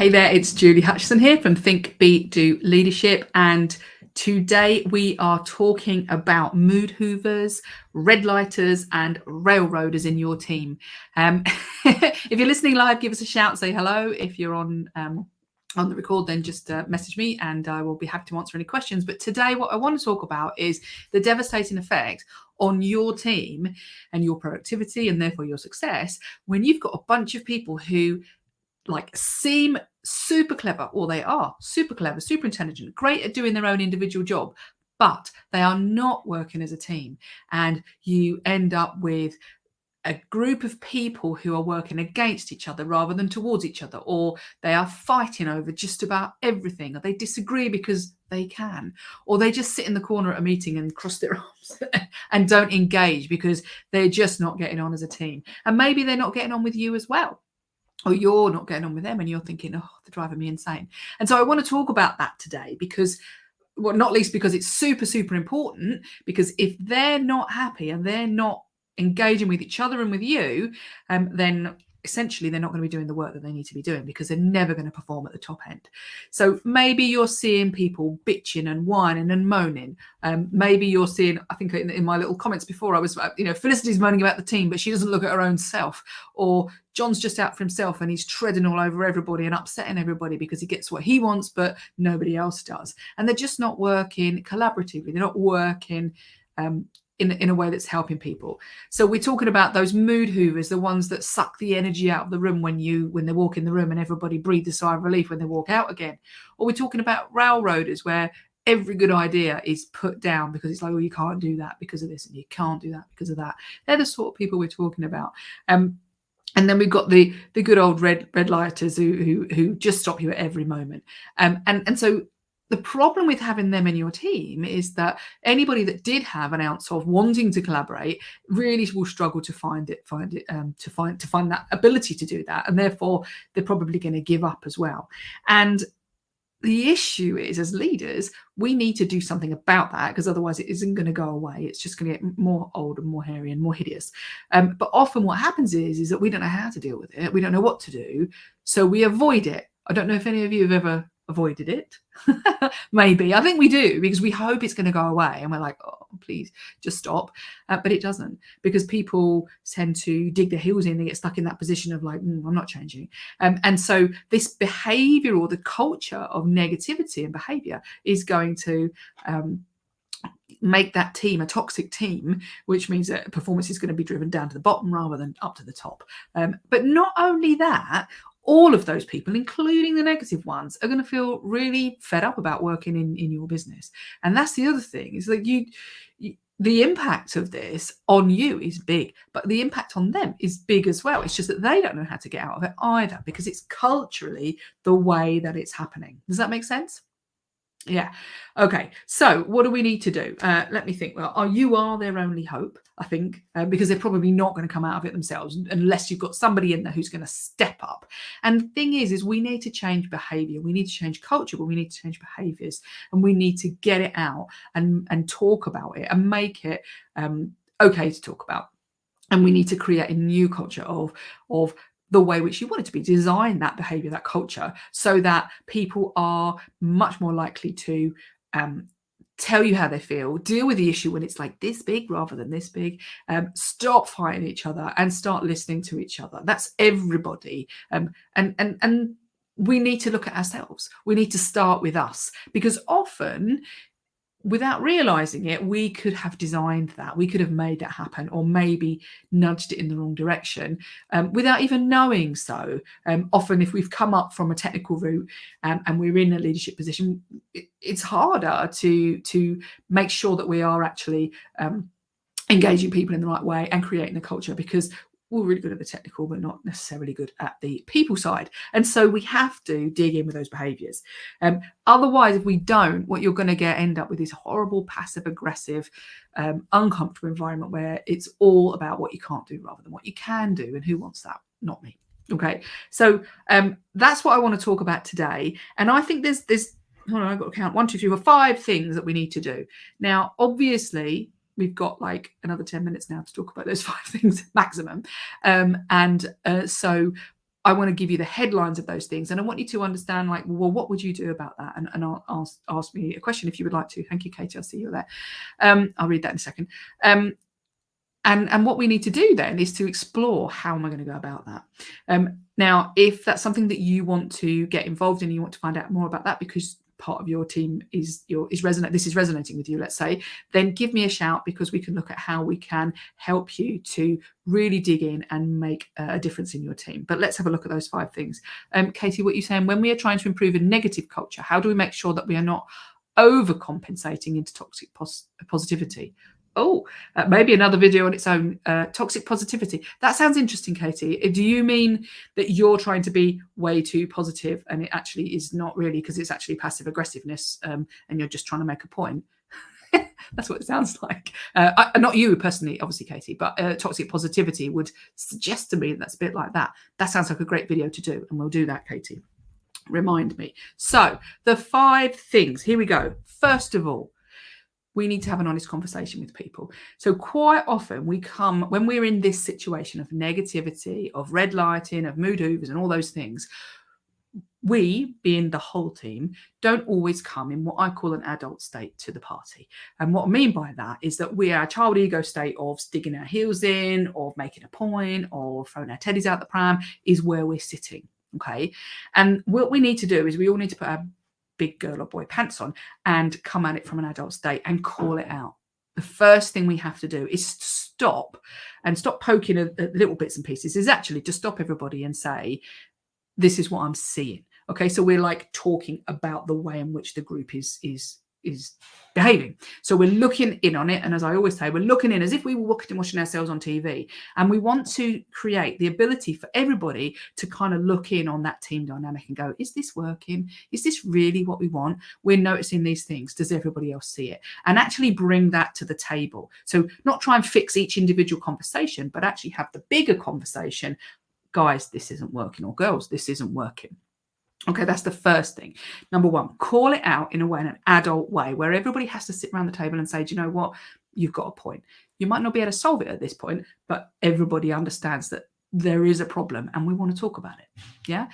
Hey there, it's Julie Hutchison here from Think, Be, Do Leadership. And today we are talking about mood hoovers, red lighters, and railroaders in your team. If you're listening live, give us a shout, say hello. If you're on the record, then just message me and I will be happy to answer any questions. But today, what I want to talk about is the devastating effect on your team and your productivity and therefore your success when you've got a bunch of people who seem super clever, or they are super clever, super intelligent, great at doing their own individual job, but they are not working as a team. And you end up with a group of people who are working against each other rather than towards each other, or they are fighting over just about everything, or they disagree because they can, or they just sit in the corner at a meeting and cross their arms and don't engage because they're just not getting on as a team. And maybe they're not getting on with you as well, or you're not getting on with them and you're thinking, oh, they're driving me insane. And so I want to talk about that today because, well, not least because it's super, super important, because if they're not happy and they're not engaging with each other and with you, then essentially they're not going to be doing the work that they need to be doing, because they're never going to perform at the top end. So maybe you're seeing people bitching and whining and moaning. Maybe you're seeing, I think in my little comments before, I was, Felicity's moaning about the team, but she doesn't look at her own self. Or John's just out for himself and he's treading all over everybody and upsetting everybody because he gets what he wants, but nobody else does. And they're just not working collaboratively. They're not working in a way that's helping people. So we're talking about those mood hoovers, the ones that suck the energy out of the room when they walk in the room and everybody breathes a sigh of relief when they walk out again. Or we're talking about railroaders, where every good idea is put down because it's like, well, you can't do that because of this and you can't do that because of that. They're the sort of people we're talking about. And then we've got the good old red lighters who just stop you at every moment. And so the problem with having them in your team is that anybody that did have an ounce of wanting to collaborate really will struggle to find that ability to do that, and therefore they're probably going to give up as well. And the issue is, as leaders, we need to do something about that, because otherwise it isn't going to go away. It's just going to get more old and more hairy and more hideous. But often what happens is that we don't know how to deal with it. We don't know what to do, so we avoid it. I don't know if any of you have ever avoided it. Maybe. I think we do, because we hope it's going to go away and we're like, oh, please just stop. But it doesn't, because people tend to dig their heels in and get stuck in that position of like, I'm not changing. And so this behavior, or the culture of negativity and behavior, is going to make that team a toxic team, which means that performance is going to be driven down to the bottom rather than up to the top. But not only that, all of those people, including the negative ones, are going to feel really fed up about working in your business. And that's the other thing, is that the impact of this on you is big, but the impact on them is big as well. It's just that they don't know how to get out of it either, because it's culturally the way that it's happening. Does that make sense? Yeah. Okay. So what do we need to do? Let me think. Well, you are their only hope, I think, because they're probably not going to come out of it themselves unless you've got somebody in there who's going to step up. And the thing is we need to change behavior. We need to change culture, but we need to change behaviors, and we need to get it out and talk about it and make it okay to talk about. And we need to create a new culture of the way which you want it to be, design that behavior, that culture, so that people are much more likely to tell you how they feel, deal with the issue when it's like this big rather than this big, stop fighting each other and start listening to each other. That's everybody. And we need to look at ourselves. We need to start with us, because often, without realizing it, we could have designed that. We could have made that happen, or maybe nudged it in the wrong direction without even knowing so. Often, if we've come up from a technical route and we're in a leadership position, it's harder to make sure that we are actually engaging people in the right way and creating the culture, because we're really good at the technical, but not necessarily good at the people side. And so we have to dig in with those behaviors. Otherwise, if we don't, what you're going to end up with is horrible, passive aggressive, uncomfortable environment where it's all about what you can't do rather than what you can do. And who wants that? Not me. Okay. So that's what I want to talk about today. And I think there's I've got to count 1, 2, 3, 4, 5 things that we need to do. Now, obviously, we've got like another 10 minutes now to talk about those 5 things maximum. So I want to give you the headlines of those things, and I want you to understand, like, well, what would you do about that? And I'll ask me a question if you would like to. Thank you, Katie. I'll see you there. I'll read that in a second. And what we need to do then is to explore how am I going to go about that. Now, if that's something that you want to get involved in, you want to find out more about that because part of your team is resonating with you, let's say, then give me a shout, because we can look at how we can help you to really dig in and make a difference in your team. But let's have a look at those 5 things. Katie, what you're saying, when we are trying to improve a negative culture, how do we make sure that we are not overcompensating into toxic positivity? Oh, maybe another video on its own. Toxic positivity. That sounds interesting, Katie. Do you mean that you're trying to be way too positive and it actually is not really, because it's actually passive aggressiveness, and you're just trying to make a point? That's what it sounds like. Not you personally, obviously, Katie, but toxic positivity would suggest to me that's a bit like that. That sounds like a great video to do, and we'll do that, Katie. Remind me. So the 5 things. Here we go. First of all, we need to have an honest conversation with people. So quite often when we're in this situation of negativity, of red lighting, of mood hoovers and all those things, we, being the whole team, don't always come in what I call an adult state to the party. And what I mean by that is that we are a child ego state of digging our heels in, or making a point, or throwing our teddies out the pram is where we're sitting. Okay. And what we need to do is we all need to put our big girl or boy pants on and come at it from an adult state and call it out. The first thing we have to do is stop poking at little bits and pieces, is actually to stop everybody and say, this is what I'm seeing. Okay, so we're like talking about the way in which the group is behaving. So we're looking in on it, and as I always say, we're looking in as if we were watching ourselves on TV, and we want to create the ability for everybody to kind of look in on that team dynamic and go, is this working? Is this really what we want? We're noticing these things. Does everybody else see it? And actually bring that to the table. So not try and fix each individual conversation, but actually have the bigger conversation. Guys, this isn't working, or girls, this isn't working. Okay, that's the first thing. Number 1, call it out in an adult way, where everybody has to sit around the table and say, do you know what? You've got a point. You might not be able to solve it at this point, but everybody understands that there is a problem and we want to talk about it. Yeah.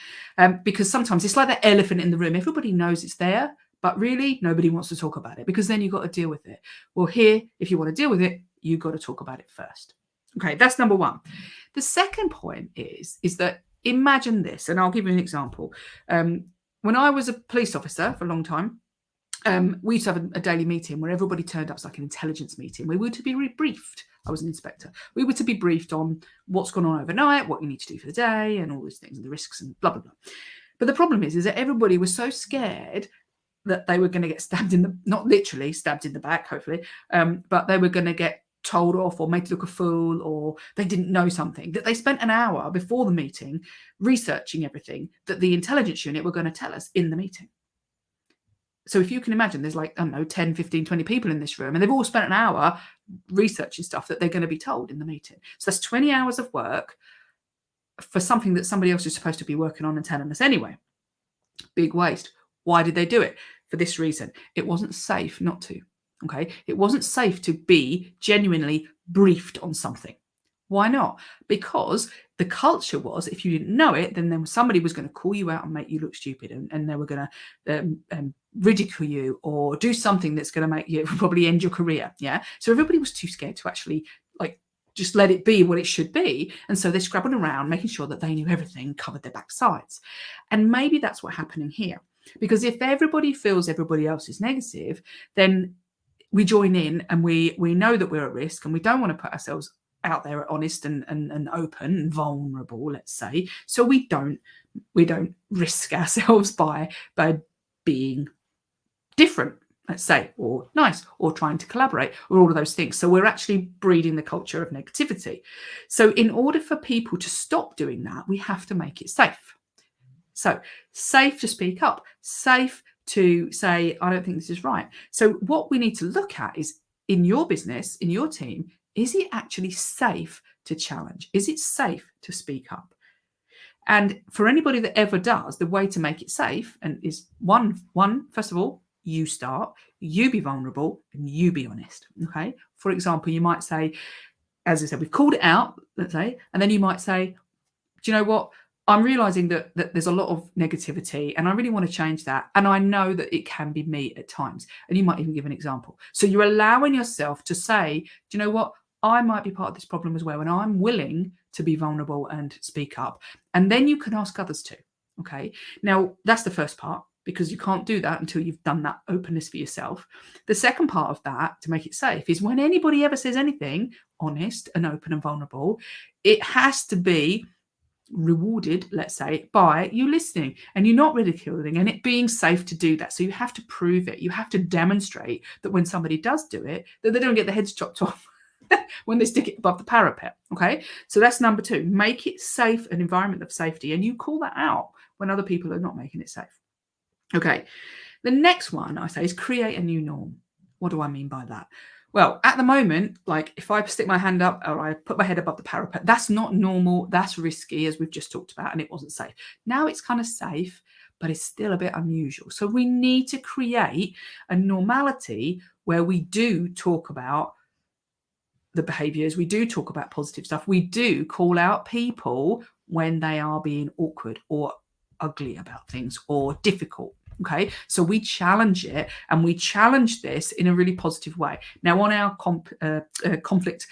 Because sometimes it's like that elephant in the room. Everybody knows it's there, but really nobody wants to talk about it, because then you've got to deal with it. Well, here, if you want to deal with it, you've got to talk about it first. Okay, that's number 1. The second point is that, imagine this, and I'll give you an example. When I was a police officer for a long time, we used to have a daily meeting where everybody turned up. It's like an intelligence meeting. We were to be briefed. I was an inspector. We were to be briefed on what's gone on overnight, what you need to do for the day, and all these things, and the risks, and blah, blah, blah. But the problem is that everybody was so scared that they were going to get stabbed not literally stabbed in the back, hopefully, but they were going to get told off or made to look a fool, or they didn't know something, that they spent an hour before the meeting researching everything that the intelligence unit were going to tell us in the meeting. So if you can imagine, there's like, I don't know, 10, 15, 20 people in this room, and they've all spent an hour researching stuff that they're going to be told in the meeting. So that's 20 hours of work for something that somebody else is supposed to be working on and telling us anyway. Big waste. Why did they do it? For this reason. It wasn't safe not to. Okay, it wasn't safe to be genuinely briefed on something. Why not? Because the culture was, if you didn't know it, then somebody was going to call you out and make you look stupid, and they were going to ridicule you or do something that's going to make you probably end your career. Yeah. So everybody was too scared to actually just let it be what it should be. And so they're scrabbling around, making sure that they knew everything, covered their backsides. And maybe that's what's happening here. Because if everybody feels everybody else is negative, then we join in, and we know that we're at risk, and we don't want to put ourselves out there honest and open and vulnerable, let's say. So we don't risk ourselves by being different, let's say, or nice, or trying to collaborate, or all of those things. So we're actually breeding the culture of negativity. So in order for people to stop doing that, we have to make it safe. So safe to speak up, safe to say, I don't think this is right. So what we need to look at is, in your business, in your team, is it actually safe to challenge? Is it safe to speak up? And for anybody that ever does, the way to make it safe is one, first of all, you start, you be vulnerable, and you be honest. Okay. For example, you might say, as I said, we've called it out, let's say, and then you might say, do you know what? I'm realizing that there's a lot of negativity and I really want to change that. And I know that it can be me at times. And you might even give an example. So you're allowing yourself to say, do you know what? I might be part of this problem as well. And I'm willing to be vulnerable and speak up. And then you can ask others to. Okay. Now, that's the first part, because you can't do that until you've done that openness for yourself. The second part of that, to make it safe, is when anybody ever says anything honest and open and vulnerable, it has to be rewarded, let's say, by you listening and you're not ridiculing and it being safe to do that. So you have to prove it. You have to demonstrate that when somebody does do it, that they don't get their heads chopped off when they stick it above the parapet. Okay. So that's number two. Make it safe, an environment of safety. And you call that out when other people are not making it safe. Okay. The next one I say is create a new norm. What do I mean by that? Well, at the moment, like if I stick my hand up or I put my head above the parapet, that's not normal. That's risky, as we've just talked about, and it wasn't safe. Now it's kind of safe, but it's still a bit unusual. So we need to create a normality where we do talk about the behaviors, we do talk about positive stuff, we do call out people when they are being awkward or ugly about things or difficult. Okay, so we challenge it, and we challenge this in a really positive way. Now, on our conflict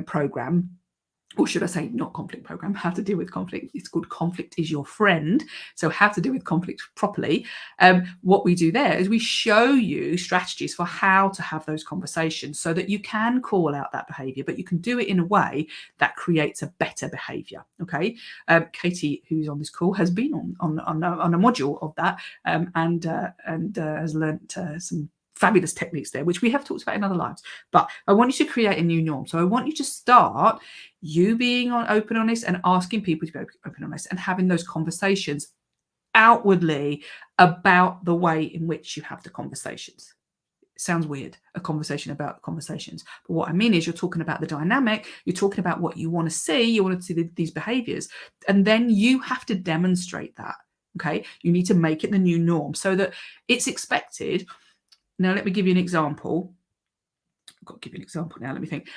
program, or should I say not conflict program, how to deal with conflict. It's called Conflict is Your Friend. So how to deal with conflict properly. What we do there is we show you strategies for how to have those conversations so that you can call out that behavior, but you can do it in a way that creates a better behavior. Okay. Katie, who's on this call, has been on a module of that and has learnt some fabulous techniques there, which we have talked about in other lives. But I want you to create a new norm. So I want you to start you being open, honest, and asking people to be open, honest, and having those conversations outwardly about the way in which you have the conversations. It sounds weird, a conversation about conversations. But what I mean is you're talking about the dynamic, you're talking about what you want to see, you want to see these behaviors, and then you have to demonstrate that. Okay, you need to make it the new norm so that it's expected. Now, let me give you an example. I've got to give you an example now. Let me think.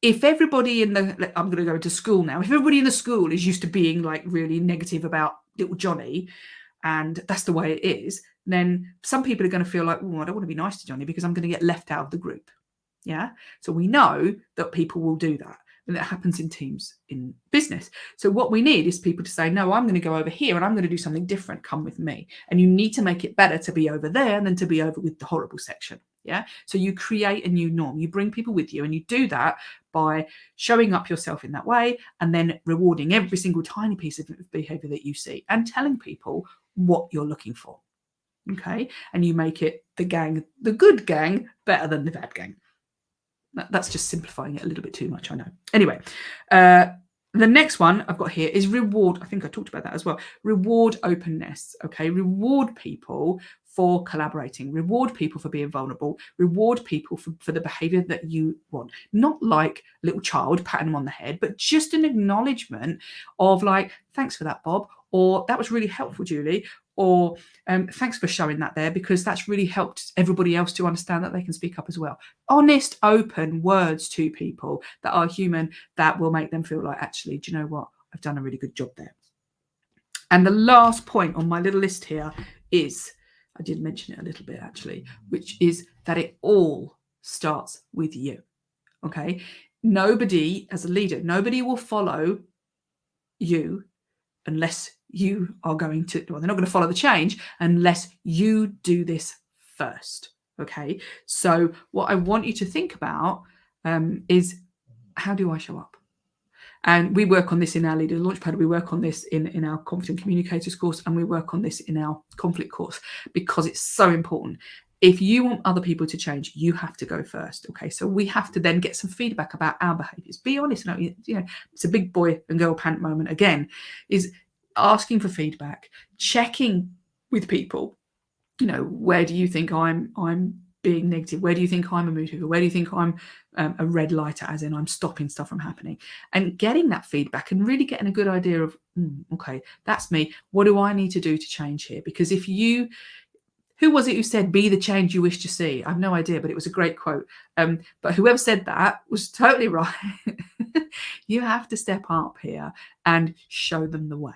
If everybody I'm going to go into school now. If everybody in the school is used to being like really negative about little Johnny, and that's the way it is, then some people are going to feel like, oh, I don't want to be nice to Johnny because I'm going to get left out of the group. Yeah. So we know that people will do that. And that happens in teams in business. So what we need is people to say, no, I'm going to go over here and I'm going to do something different. Come with me. And you need to make it better to be over there than to be over with the horrible section. Yeah. So you create a new norm. You bring people with you, and you do that by showing up yourself in that way and then rewarding every single tiny piece of behavior that you see and telling people what you're looking for. Okay. And you make it the good gang, better than the bad gang. That's just simplifying it a little bit too much, I know. Anyway, the next one I've got here is reward. I think I talked about that as well. Reward openness, okay? Reward people for collaborating. Reward people for being vulnerable. Reward people for the behavior that you want. Not like a little child patting them on the head, but just an acknowledgement of like, thanks for that, Bob, or that was really helpful, Julie, or thanks for showing that there because that's really helped everybody else to understand that they can speak up as well. Honest, open words to people that are human, that will make them feel like, actually, do you know what? I've done a really good job there. And the last point on my little list here is, I did mention it a little bit actually, which is that it all starts with you. Okay. Nobody, as a leader, nobody will follow you unless you are going to, well, they're not going to follow the change unless you do this first. Okay. So what I want you to think about is, how do I show up? And we work on this in our Leader Launchpad. We work on this in our Confident Communicators course, and we work on this in our conflict course because it's so important. If you want other people to change, you have to go first. Okay, so we have to then get some feedback about our behaviours. Be honest. You know, it's a big boy and girl pant moment again. Is asking for feedback, checking with people. You know, where do you think I'm being negative? Where do you think I'm a mood hoover? Where do you think I'm a red lighter, as in I'm stopping stuff from happening? And getting that feedback and really getting a good idea of, okay, that's me. What do I need to do to change here? Because if you Who was it who said, "Be the change you wish to see"? I've no idea, but it was a great quote. But whoever said that was totally right. You have to step up here and show them the way.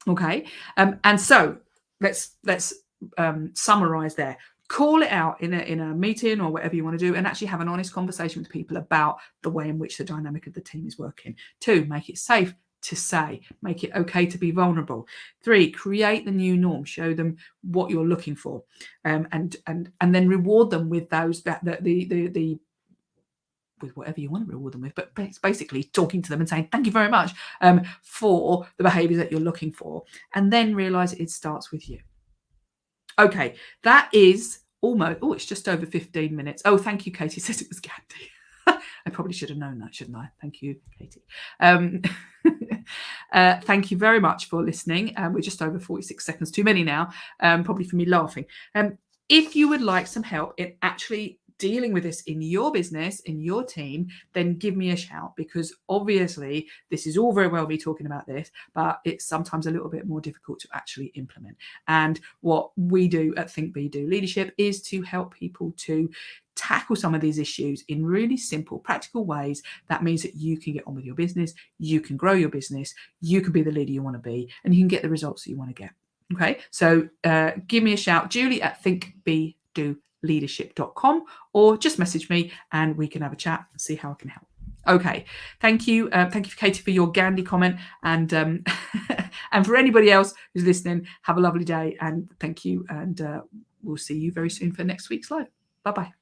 Okay, and so let's summarize there. Call it out in a meeting or whatever you want to do, and actually have an honest conversation with people about the way in which the dynamic of the team is working. 2, make it safe to say, make it okay to be vulnerable. 3, create the new norm, show them what you're looking for, and then reward them with those the with whatever you want to reward them with, but it's basically talking to them and saying thank you very much for the behaviors that you're looking for, and then realize it starts with you. Okay, that is almost, it's just over 15 minutes. Oh, thank you, Katie says it was Gandhi. I probably should have known that, shouldn't I? Thank you, Katie. Thank you very much for listening. We're just over 46 seconds too many now, probably for me laughing. If you would like some help in actually dealing with this in your business, in your team, then give me a shout, because obviously this is all very well me talking about this, but it's sometimes a little bit more difficult to actually implement. And what we do at Think Be Do Leadership is to help people to tackle some of these issues in really simple, practical ways. That means that you can get on with your business, you can grow your business, you can be the leader you want to be, and you can get the results that you want to get. Okay, so give me a shout, Julie at thinkbedoleadership.com, or just message me and we can have a chat and see how I can help. Okay, thank you. Thank you, Katie, for your Gandhi comment, and and for anybody else who's listening, have a lovely day, and thank you, and we'll see you very soon for next week's live. Bye-bye.